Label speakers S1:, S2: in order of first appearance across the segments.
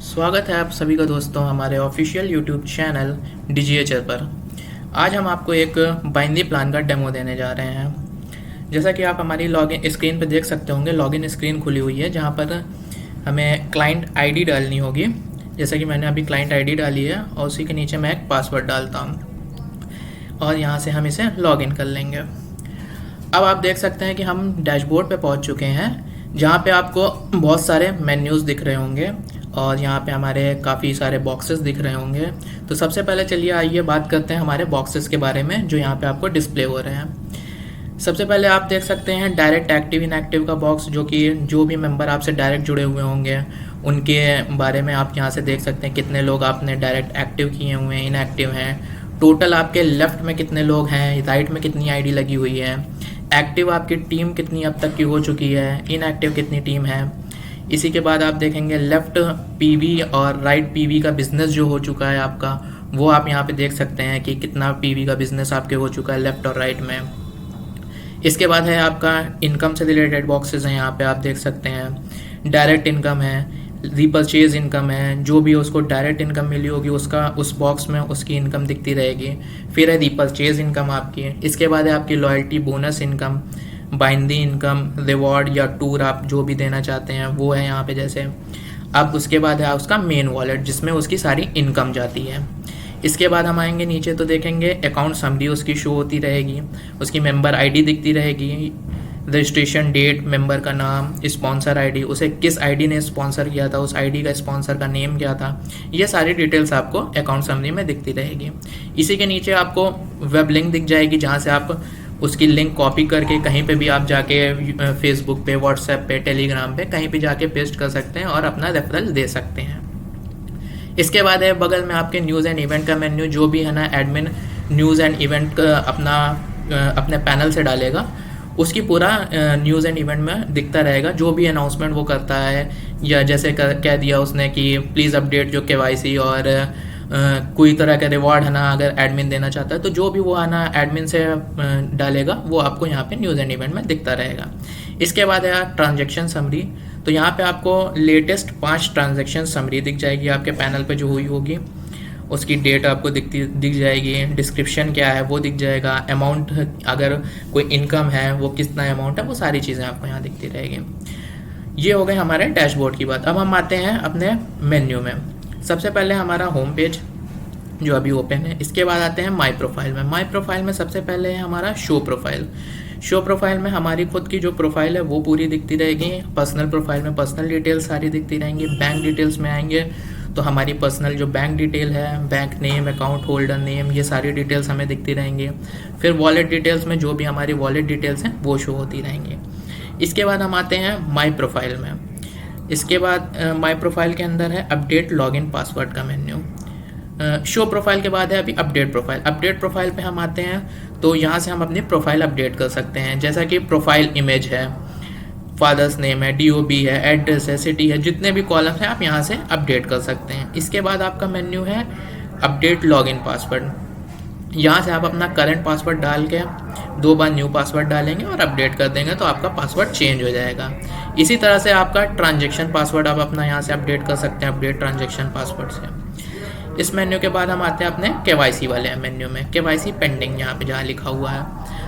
S1: स्वागत है आप सभी का दोस्तों हमारे ऑफिशियल यूट्यूब चैनल डीजीएचआर पर। आज हम आपको एक बाइनरी प्लान का डेमो देने जा रहे हैं। जैसा कि आप हमारी लॉगिन स्क्रीन पर देख सकते होंगे, लॉगिन स्क्रीन खुली हुई है जहां पर हमें क्लाइंट आईडी डालनी होगी। जैसा कि मैंने अभी क्लाइंट आईडी डाली है और उसी के नीचे मैं एक पासवर्ड डालता हूँ और यहाँ से हम इसे लॉगिन कर लेंगे। अब आप देख सकते हैं कि हम डैशबोर्ड पे पहुँच चुके हैं जहाँ पे आपको बहुत सारे मेन्यूज़ दिख रहे होंगे और यहाँ पे हमारे काफ़ी सारे बॉक्सेस दिख रहे होंगे। तो सबसे पहले चलिए आइए बात करते हैं हमारे बॉक्सेस के बारे में जो यहाँ पे आपको डिस्प्ले हो रहे हैं। सबसे पहले आप देख सकते हैं डायरेक्ट एक्टिव इनएक्टिव का बॉक्स, जो कि जो भी मेंबर आपसे डायरेक्ट जुड़े हुए होंगे उनके बारे में आप यहाँ से देख सकते हैं कितने लोग आपने डायरेक्ट एक्टिव किए हुए हैं, इनएक्टिव हैं, टोटल आपके लेफ्ट में कितने लोग हैं, राइट में कितनी आईडी लगी हुई है, एक्टिव आपकी टीम कितनी अब तक की हो चुकी है, इनएक्टिव कितनी टीम है। इसी के बाद आप देखेंगे लेफ्ट पीवी और राइट पीवी का बिजनेस जो हो चुका है आपका, वो आप यहाँ पे देख सकते हैं कि कितना पीवी का बिजनेस आपके हो चुका है लेफ्ट और राइट में। इसके बाद है आपका इनकम से रिलेटेड बॉक्सेस हैं, यहाँ पे आप देख सकते हैं डायरेक्ट इनकम है, रीपरचेज इनकम है, जो भी उसको डायरेक्ट इनकम मिली होगी उसका उस बॉक्स में उसकी इनकम दिखती रहेगी। फिर है रीपरचेज इनकम आपकी। इसके बाद है आपकी loyalty bonus income, binary income, reward या टूर आप जो भी देना चाहते हैं वो है यहाँ पे जैसे। अब उसके बाद है उसका मेन वॉलेट जिसमें उसकी सारी इनकम जाती है। इसके बाद हम आएंगे नीचे तो देखेंगे अकाउंट समरी उसकी शो होती रहेगी, उसकी मेंबर आईडी दिखती रहेगी, रजिस्ट्रेशन डेट, मेंबर का नाम, स्पॉन्सर आईडी, उसे किस आईडी ने स्पॉन्सर किया था, उस आईडी का स्पॉन्सर का नेम क्या था, ये सारी डिटेल्स आपको अकाउंट समरी में दिखती रहेगी। इसी के नीचे आपको वेब लिंक दिख जाएगी जहाँ से आप उसकी लिंक कॉपी करके कहीं पे भी आप जाके फेसबुक पे, व्हाट्सएप पे, टेलीग्राम पे कहीं भी जाके पेस्ट कर सकते हैं और अपना रेफरल दे सकते हैं। इसके बाद है बगल में आपके न्यूज़ एंड इवेंट का मेन्यू, जो भी है ना एडमिन न्यूज़ एंड इवेंट अपने पैनल से डालेगा उसकी पूरा न्यूज़ एंड इवेंट में दिखता रहेगा। जो भी अनाउंसमेंट वो करता है या जैसे कह दिया उसने कि प्लीज़ अपडेट जो केवाईसी और कोई तरह का रिवॉर्ड है ना अगर एडमिन देना चाहता है तो जो भी वो है ना एडमिन से डालेगा वो आपको यहाँ पे न्यूज़ एंड इवेंट में दिखता रहेगा। इसके बाद है ट्रांजैक्शन समरी, तो यहाँ पे आपको लेटेस्ट 5 ट्रांजैक्शन समरी दिख जाएगी आपके पैनल पे जो हुई होगी, उसकी डेट आपको दिख जाएगी, डिस्क्रिप्शन क्या है वो दिख जाएगा, अमाउंट अगर कोई इनकम है वो कितना अमाउंट है वो सारी चीज़ें आपको यहाँ दिखती रहेगी। ये हो गए हमारे डैशबोर्ड की बात। अब हम आते हैं अपने मेन्यू में। सबसे पहले हमारा होम पेज जो अभी ओपन है, इसके बाद आते हैं माई प्रोफाइल में। माई प्रोफाइल में सबसे पहले है हमारा शो प्रोफाइल। शो प्रोफाइल में हमारी खुद की जो प्रोफाइल है वो पूरी दिखती रहेगी। पर्सनल प्रोफाइल में पर्सनल डिटेल्स सारी दिखती रहेंगी। बैंक डिटेल्स में आएंगे तो हमारी पर्सनल जो बैंक डिटेल है, bank name, account holder name, ये सारी डिटेल्स हमें दिखती रहेंगी। फिर वॉलेट डिटेल्स में जो भी हमारी वॉलेट डिटेल्स हैं वो शो होती रहेंगी। इसके बाद हम आते हैं माई प्रोफाइल में। इसके बाद माई प्रोफाइल के अंदर है अपडेट लॉगिन पासवर्ड का मेन्यू। शो प्रोफाइल के बाद है अभी अपडेट प्रोफाइल। अपडेट प्रोफाइल पे हम आते हैं तो यहाँ से हम अपनी प्रोफाइल अपडेट कर सकते हैं, जैसा कि प्रोफाइल इमेज है, फादर्स नेम है, डीओबी है, एड्रेस है, सिटी है, जितने भी कॉलम हैं आप यहाँ से अपडेट कर सकते हैं। इसके बाद आपका मेन्यू है अपडेट लॉगिन पासवर्ड। यहाँ से आप अपना करंट पासवर्ड डाल के 2 बार न्यू पासवर्ड डालेंगे और अपडेट कर देंगे तो आपका पासवर्ड चेंज हो जाएगा। इसी तरह से आपका ट्रांजैक्शन पासवर्ड आप अपना यहाँ से अपडेट कर सकते हैं अपडेट ट्रांजैक्शन पासवर्ड से। इस मेन्यू के बाद हम आते हैं अपने केवाईसी वाले मेन्यू में। केवाईसी पेंडिंग यहाँ पे जहाँ लिखा हुआ है,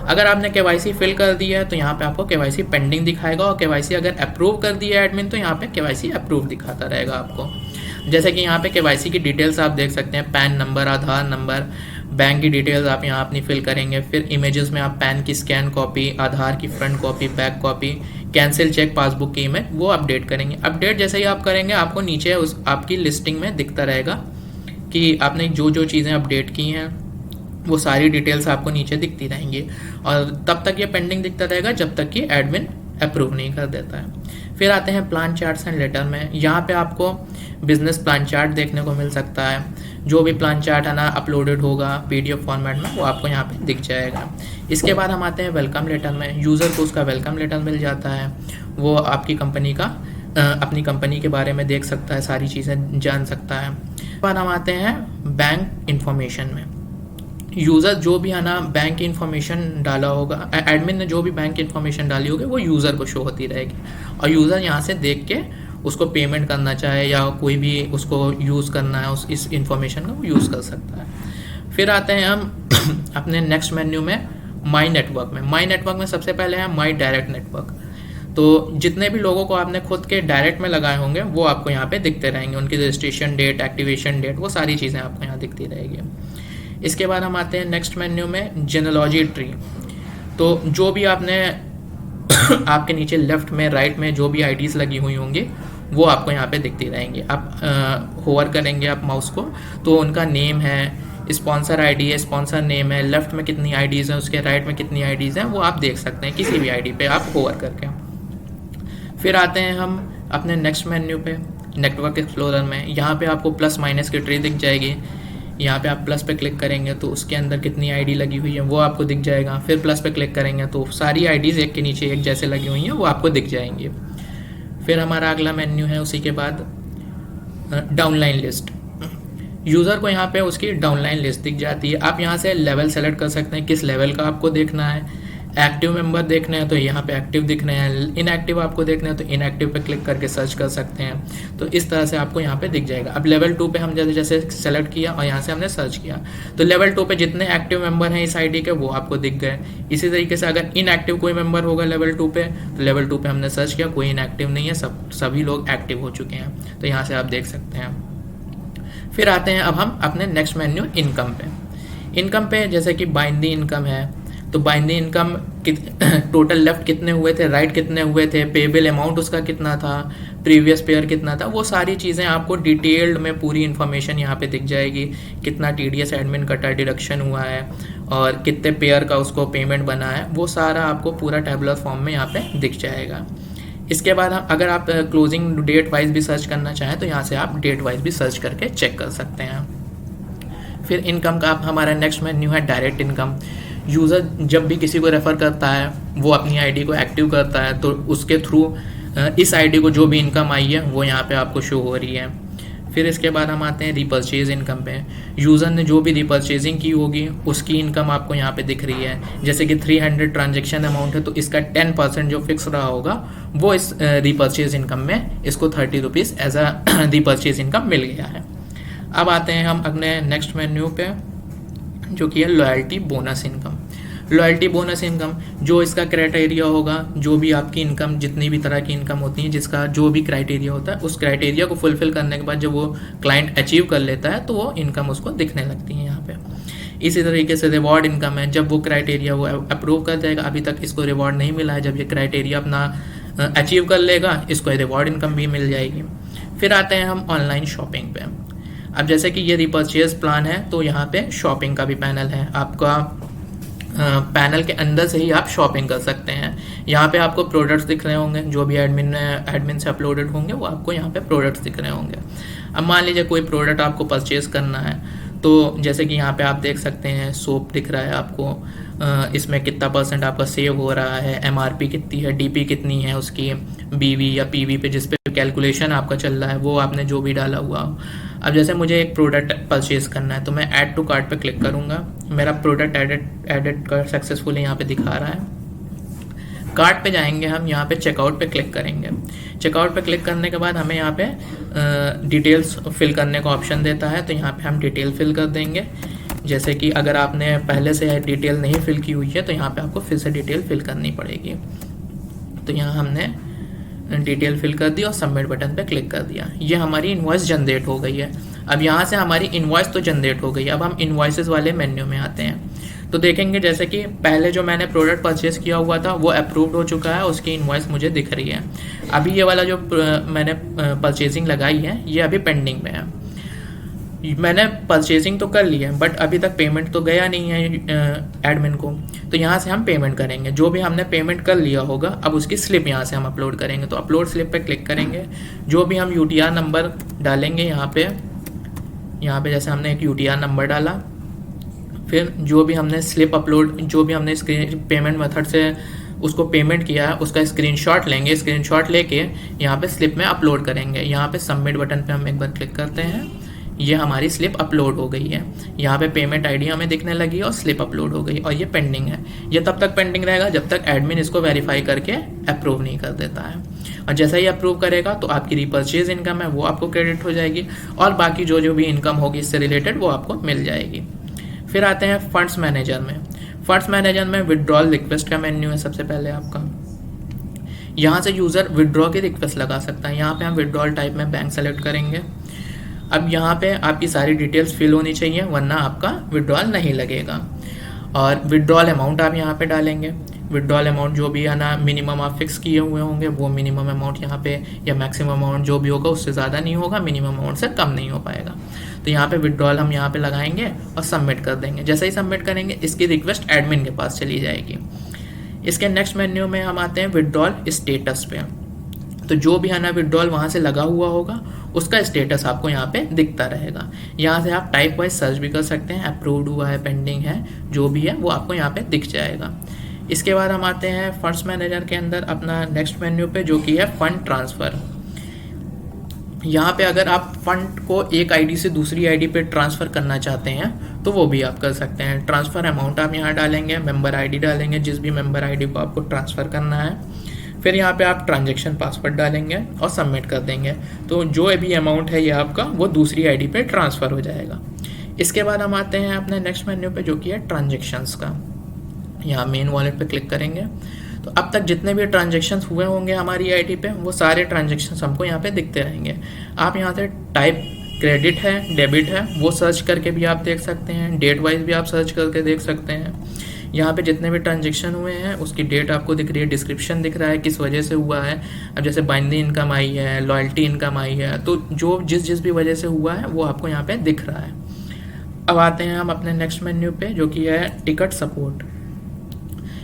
S1: अगर आपने केवाईसी फिल कर दिया है तो यहाँ पे आपको केवाईसी पेंडिंग दिखाएगा और केवाईसी अगर अप्रूव कर दिया है एडमिन तो यहाँ पे केवाईसी अप्रूव दिखाता रहेगा आपको। जैसे कि यहाँ पे केवाईसी की डिटेल्स आप देख सकते हैं, पैन नंबर, आधार नंबर, बैंक की डिटेल्स आप यहाँ अपनी फिल करेंगे। फिर इमेजेस में आप पैन की स्कैन कॉपी, आधार की front copy, back copy, cancel cheque, passbook की इमेज वो अपडेट करेंगे। अपडेट जैसे ही आप करेंगे आपको नीचे उस आपकी लिस्टिंग में दिखता रहेगा कि आपने जो जो चीज़ें अपडेट की हैं वो सारी डिटेल्स आपको नीचे दिखती रहेंगी और तब तक ये पेंडिंग दिखता रहेगा जब तक कि एडमिन अप्रूव नहीं कर देता है। फिर आते हैं प्लान चार्ट्स एंड लेटर में। यहाँ पे आपको बिजनेस प्लान चार्ट देखने को मिल सकता है। जो भी प्लान चार्ट है ना अपलोडेड होगा पीडीएफ फॉर्मेट में वो आपको यहाँ पे दिख जाएगा। इसके बाद हम आते हैं वेलकम लेटर में। यूज़र को उसका वेलकम लेटर मिल जाता है, वो आपकी कंपनी का अपनी कंपनी के बारे में देख सकता है, सारी चीज़ें जान सकता है। बाद हम आते हैं बैंक इंफॉर्मेशन में। यूज़र जो भी है ना बैंक इन्फॉर्मेशन डाला होगा, एडमिन ने जो भी बैंक इन्फॉर्मेशन डाली होगी वो यूज़र को शो होती रहेगी और यूज़र यहाँ से देख के उसको पेमेंट करना चाहे या कोई भी उसको यूज़ करना है, उस इस इंफॉर्मेशन का वो यूज़ कर सकता है। फिर आते हैं हम अपने नेक्स्ट मेन्यू में माई नेटवर्क में। माई नेटवर्क में सबसे पहले है माई डायरेक्ट नेटवर्क। तो जितने भी लोगों को आपने खुद के डायरेक्ट में लगाए होंगे वो आपको यहाँ पे दिखते रहेंगे, उनकी रजिस्ट्रेशन डेट, एक्टिवेशन डेट, वो सारी चीज़ें आपको यहाँ दिखती रहेगी। इसके बाद हम आते हैं नेक्स्ट मेन्यू में जेनेलॉजी ट्री। तो जो भी आपने आपके नीचे लेफ्ट में, राइट में जो भी आईडीज़ लगी हुई होंगी वो आपको यहाँ पे दिखती रहेंगी। आप होवर करेंगे आप माउस को तो उनका नेम है, स्पॉन्सर आईडी है, स्पॉन्सर नेम है, लेफ्ट में कितनी आईडीज़ हैं, उसके राइट में कितनी आईडीज़ हैं, वो आप देख सकते हैं किसी भी आईडी पे आप होवर करके। फिर आते हैं हम अपने नेक्स्ट मेन्यू पे नेटवर्क एक्सप्लोरर में। यहाँ पे आपको प्लस माइनस की ट्री दिख जाएगी। यहाँ पे आप प्लस पे क्लिक करेंगे तो उसके अंदर कितनी आईडी लगी हुई है वो आपको दिख जाएगा। फिर प्लस पे क्लिक करेंगे तो सारी आईडीज़ एक के नीचे एक जैसे लगी हुई हैं वो आपको दिख जाएंगी। फिर हमारा अगला मेन्यू है उसी के बाद डाउनलाइन लिस्ट। यूज़र को यहाँ पे उसकी डाउनलाइन लिस्ट दिख जाती है। आप यहाँ से लेवल सेलेक्ट कर सकते हैं, किस लेवल का आपको देखना है। एक्टिव मेंबर देखने हैं तो यहाँ पे एक्टिव दिखने हैं, इनएक्टिव आपको देखना है तो इनएक्टिव पे क्लिक करके सर्च कर सकते हैं। तो इस तरह से आपको यहाँ पे दिख जाएगा। अब लेवल 2 पे हम जैसे सेलेक्ट किया और यहाँ से हमने सर्च किया तो लेवल 2 पे जितने एक्टिव मेंबर हैं इस आईडी के वो आपको दिख गए। इसी तरीके से अगर इनएक्टिव कोई मेंबर होगा लेवल 2 पे तो लेवल 2 पे हमने सर्च किया, कोई इनएक्टिव नहीं है, सभी लोग एक्टिव हो चुके हैं। तो यहाँ से आप देख सकते हैं। फिर आते हैं अब हम अपने नेक्स्ट मेन्यू इनकम पे। इनकम पे जैसे कि बाइंडी इनकम है तो बाइंडी इनकम टोटल लेफ्ट कितने हुए थे, राइट कितने हुए थे, पेबल अमाउंट उसका कितना था, प्रीवियस पेयर कितना था, वो सारी चीज़ें आपको डिटेल्ड में पूरी इन्फॉर्मेशन यहाँ पे दिख जाएगी। कितना टीडीएस एडमिन कटा डिडक्शन हुआ है और कितने पेयर का उसको पेमेंट बना है, वो सारा आपको पूरा टेबुलर फॉर्म में यहाँ पे दिख जाएगा। इसके बाद अगर आप क्लोजिंग डेट वाइज भी सर्च करना चाहें तो यहाँ से आप डेट वाइज भी सर्च करके चेक कर सकते हैं। फिर इनकम का हमारा नेक्स्ट मेन्यू है डायरेक्ट इनकम। यूज़र जब भी किसी को रेफ़र करता है वो अपनी आईडी को एक्टिव करता है तो उसके थ्रू इस आईडी को जो भी इनकम आई है वो यहाँ पे आपको शो हो रही है। फिर इसके बाद हम आते हैं रीपर्चेज इनकम पे। यूज़र ने जो भी रीपर्चेजिंग की होगी उसकी इनकम आपको यहाँ पे दिख रही है। जैसे कि 300 ट्रांजेक्शन अमाउंट है तो इसका 10% जो फिक्स रहा होगा वो इस रीपर्चेज इनकम में इसको 30 rupees as a repurchase income मिल गया है। अब आते हैं हम अपने नेक्स्ट मेन्यू पे जो कि है loyalty bonus income. Loyalty bonus income जो इसका क्राइटेरिया होगा, जो भी आपकी इनकम जितनी भी तरह की इनकम होती है जिसका जो भी क्राइटेरिया होता है उस क्राइटेरिया को फुलफिल करने के बाद जब वो क्लाइंट अचीव कर लेता है तो वो इनकम उसको दिखने लगती है यहाँ पे। इसी तरीके से रिवॉर्ड इनकम है, जब वो क्राइटेरिया वो अप्रूव कर देगा, अभी तक इसको रिवॉर्ड नहीं मिला है, जब ये क्राइटेरिया अपना अचीव कर लेगा इसको रिवॉर्ड इनकम भी मिल जाएगी। फिर आते हैं हम ऑनलाइन शॉपिंग पे। अब जैसे कि ये रीपर्चेज प्लान है तो यहाँ पे शॉपिंग का भी पैनल है। आपका पैनल के अंदर से ही आप शॉपिंग कर सकते हैं। यहाँ पे आपको प्रोडक्ट्स दिख रहे होंगे, जो भी एडमिन से अपलोडेड होंगे वो आपको यहाँ पे प्रोडक्ट्स दिख रहे होंगे। अब मान लीजिए कोई प्रोडक्ट आपको परचेज करना है तो जैसे कि यहाँ पे आप देख सकते हैं सोप दिख रहा है आपको, इसमें कितना % आपका सेव हो रहा है, MRP कितनी है, DP कितनी है उसकी, BV या PV पे जिस पे कैलकुलेशन आपका चल रहा है वो आपने जो भी डाला हुआ। अब जैसे मुझे एक प्रोडक्ट परचेज करना है तो मैं ऐड टू कार्ट पे क्लिक करूँगा, मेरा प्रोडक्ट एडेड कर सक्सेसफुली यहाँ पे दिखा रहा है। कार्ट पे जाएंगे हम, यहाँ पे चेकआउट पे क्लिक करेंगे। चेकआउट पे क्लिक करने के बाद हमें यहाँ पे डिटेल्स फिल करने का ऑप्शन देता है तो यहाँ पे हम डिटेल फिल कर देंगे। जैसे कि अगर आपने पहले से डिटेल नहीं फिल की हुई है तो यहाँ पे आपको फिर से डिटेल फिल करनी पड़ेगी। तो यहाँ हमने डिटेल फिल कर दी और सबमिट बटन पे क्लिक कर दिया। ये हमारी इनवॉइस जनरेट हो गई है। अब यहाँ से हमारी इनवॉइस तो जनरेट हो गई है। अब हम इनवॉइसेस वाले मेन्यू में आते हैं तो देखेंगे जैसे कि पहले जो मैंने प्रोडक्ट परचेज किया हुआ था वो अप्रूव्ड हो चुका है, उसकी इनवॉइस मुझे दिख रही है। अभी ये वाला जो मैंने परचेजिंग लगाई है ये अभी पेंडिंग में है। मैंने परचेजिंग तो कर ली है बट अभी तक पेमेंट तो गया नहीं है एडमिन को, तो यहाँ से हम पेमेंट करेंगे। जो भी हमने पेमेंट कर लिया होगा अब उसकी स्लिप यहाँ से हम अपलोड करेंगे। तो अपलोड स्लिप पे क्लिक करेंगे, जो भी हम UTR नंबर डालेंगे यहाँ पे जैसे हमने एक UTR नंबर डाला, फिर जो भी हमने स्लिप अपलोड, जो भी हमने पेमेंट मेथड से उसको पेमेंट किया है उसका स्क्रीनशॉट लेंगे। स्क्रीनशॉट लेके यहाँ पे स्लिप में अपलोड करेंगे। यहाँ पे सबमिट बटन पे हम एक बार क्लिक करते हैं, ये हमारी स्लिप अपलोड हो गई है। यहाँ पे पेमेंट आईडी हमें दिखने लगी है और स्लिप अपलोड हो गई और ये पेंडिंग है। ये तब तक पेंडिंग रहेगा जब तक एडमिन इसको वेरीफाई करके अप्रूव नहीं कर देता है। और जैसा ही अप्रूव करेगा तो आपकी रिपर्चेज इनकम है वो आपको क्रेडिट हो जाएगी, और बाकी जो जो भी इनकम होगी इससे रिलेटेड वो आपको मिल जाएगी। फिर आते हैं फंड्स मैनेजर में। फंड्स मैनेजर में विड्रॉल रिक्वेस्ट का मेन्यू है सबसे पहले आपका। यहाँ से यूज़र विड्रॉ की रिक्वेस्ट लगा सकता है। यहाँ पे हम विड्रॉल टाइप में बैंक सेलेक्ट करेंगे। अब यहाँ पे आपकी सारी डिटेल्स फिल होनी चाहिए, वरना आपका विड्रॉल नहीं लगेगा। और विड्रॉल अमाउंट आप यहाँ पे डालेंगे। विड्रॉल अमाउंट जो भी है ना, मिनिमम आप फिक्स किए हुए होंगे वो मिनिमम अमाउंट यहाँ पे, या मैक्सिमम अमाउंट जो भी होगा उससे ज़्यादा नहीं होगा, मिनिमम अमाउंट से कम नहीं हो पाएगा। तो यहाँ पे विड्रॉल हम यहाँ पे लगाएंगे और सबमिट कर देंगे। जैसे ही सबमिट करेंगे इसकी रिक्वेस्ट एडमिन के पास चली जाएगी। इसके नेक्स्ट मेन्यू में हम आते हैं विड्रॉल स्टेटस पे। तो जो भी है ना विड्रॉल वहाँ से लगा हुआ होगा उसका स्टेटस आपको यहाँ पे दिखता रहेगा। यहाँ से आप टाइप वाइज सर्च भी कर सकते हैं, अप्रूव्ड हुआ है, पेंडिंग है, जो भी है वो आपको यहाँ पे दिख जाएगा। इसके बाद हम आते हैं फंड्स मैनेजर के अंदर अपना नेक्स्ट मेन्यू पे, जो कि है फंड ट्रांसफ़र। यहाँ पे अगर आप फंड को एक आईडी से दूसरी आईडी पे ट्रांसफ़र करना चाहते हैं तो वो भी आप कर सकते हैं। ट्रांसफ़र अमाउंट आप यहाँ डालेंगे, मेंबर आईडी डालेंगे, जिस भी मेंबर आईडी को आपको ट्रांसफ़र करना है। फिर यहाँ पे आप ट्रांजैक्शन पासवर्ड डालेंगे और सबमिट कर देंगे। तो जो भी अमाउंट है ये आपका वो दूसरी आईडी पे ट्रांसफ़र हो जाएगा। इसके बाद हम आते हैं अपने नेक्स्ट मेन्यू पे, जो कि है ट्रांजेक्शन्स का। यहाँ मेन वॉलेट पे क्लिक करेंगे तो अब तक जितने भी ट्रांजेक्शन्स हुए होंगे हमारी आईडी पे वो सारे ट्रांजेक्शन्स हमको यहाँ पे दिखते रहेंगे। आप यहाँ से टाइप क्रेडिट है, डेबिट है, वो सर्च करके भी आप देख सकते हैं। डेट वाइज भी आप सर्च करके देख सकते हैं। यहाँ पे जितने भी ट्रांजेक्शन हुए हैं उसकी डेट आपको दिख रही है, डिस्क्रिप्शन दिख रहा है किस वजह से हुआ है। अब जैसे बाइंडी इनकम आई है, लॉयल्टी इनकम आई है, तो जो जिस भी वजह से हुआ है वो आपको यहाँ पे दिख रहा है। अब आते हैं हम अपने नेक्स्ट मेन्यू पे, जो कि है टिकट सपोर्ट।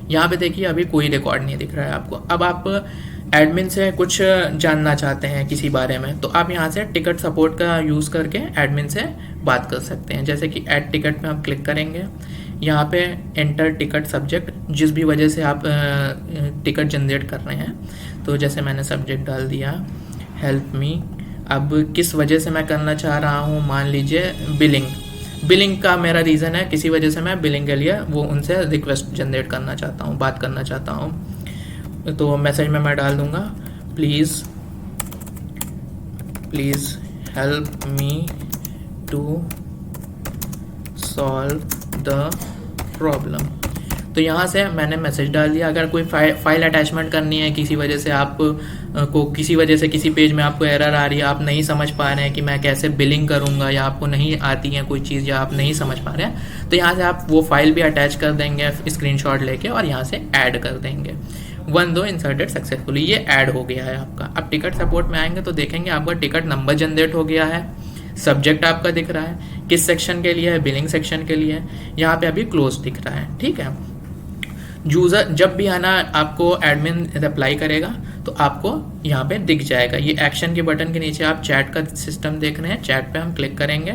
S1: यहाँ पे देखिए अभी कोई रिकॉर्ड नहीं दिख रहा है आपको। अब आप एडमिन से कुछ जानना चाहते हैं किसी बारे में तो आप यहाँ से टिकट सपोर्ट का यूज़ करके एडमिन से बात कर सकते हैं। जैसे कि ऐड टिकट में आप क्लिक करेंगे, यहाँ पे एंटर टिकट सब्जेक्ट, जिस भी वजह से आप टिकट जनरेट कर रहे हैं। तो जैसे मैंने सब्जेक्ट डाल दिया हेल्प मी। अब किस वजह से मैं करना चाह रहा हूँ, मान लीजिए बिलिंग का मेरा रीज़न है, किसी वजह से मैं बिलिंग के लिए वो उनसे रिक्वेस्ट जनरेट करना चाहता हूँ, बात करना चाहता हूँ। तो मैसेज में मैं डाल दूँगा please help me to solve the problem. तो यहाँ से मैंने मैसेज डाल दिया। अगर कोई फाइल अटैचमेंट करनी है, किसी वजह से आप को किसी पेज में आपको एरर आ रही है, आप नहीं समझ पा रहे हैं कि मैं कैसे बिलिंग करूँगा, या आपको नहीं आती है कोई चीज़ या आप नहीं समझ पा रहे हैं, तो यहाँ से आप वो फाइल भी अटैच कर देंगे स्क्रीनशॉट लेके और यहाँ से ऐड कर देंगे। 1-2 इंसर्टेड सक्सेसफुली, ये ऐड हो गया है आपका। अब टिकट सपोर्ट में आएंगे तो देखेंगे आपका टिकट नंबर जनरेट हो गया है, सब्जेक्ट आपका दिख रहा है, किस सेक्शन के लिए है, बिलिंग सेक्शन के लिए। यहाँ पे अभी क्लोज दिख रहा है, ठीक है। यूज़र जब भी है ना आपको एडमिन रिप्लाई करेगा तो आपको यहाँ पे दिख जाएगा। ये एक्शन के बटन के नीचे आप चैट का सिस्टम देख रहे हैं, चैट पे हम क्लिक करेंगे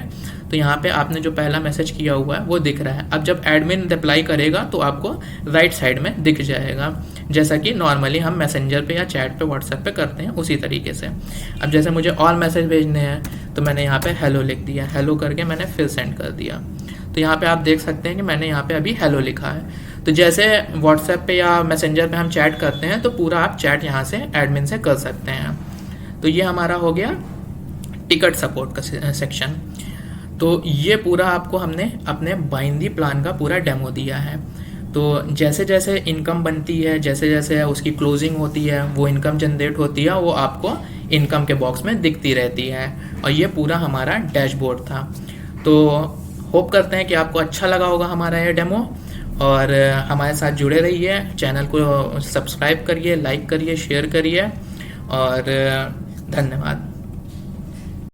S1: तो यहाँ पे आपने जो पहला मैसेज किया हुआ है वो दिख रहा है। अब जब एडमिन रिप्लाई करेगा तो आपको राइट साइड में दिख जाएगा, जैसा कि नॉर्मली हम मैसेंजर पे या चैट पे व्हाट्सएप पे करते हैं उसी तरीके से। अब जैसे मुझे और मैसेज भेजने हैं तो मैंने यहाँ पे हेलो लिख दिया, हेलो करके मैंने फिर सेंड कर दिया। तो यहाँ पे आप देख सकते हैं कि मैंने यहाँ पे अभी हेलो लिखा है। तो जैसे व्हाट्सएप पे या मैसेंजर पे हम चैट करते हैं तो पूरा आप चैट यहाँ से एडमिन से कर सकते हैं। तो ये हमारा हो गया टिकट सपोर्ट का सेक्शन। तो ये पूरा आपको हमने अपने बाइंदी प्लान का पूरा डेमो दिया है। तो जैसे जैसे इनकम बनती है, जैसे जैसे उसकी क्लोजिंग होती है, वो इनकम जनरेट होती है, वो आपको इनकम के बॉक्स में दिखती रहती है। और ये पूरा हमारा डैशबोर्ड था। तो होप करते हैं कि आपको अच्छा लगा होगा हमारा ये डेमो, और हमारे साथ जुड़े रहिए। चैनल को सब्सक्राइब करिए, लाइक करिए, शेयर करिए, और धन्यवाद।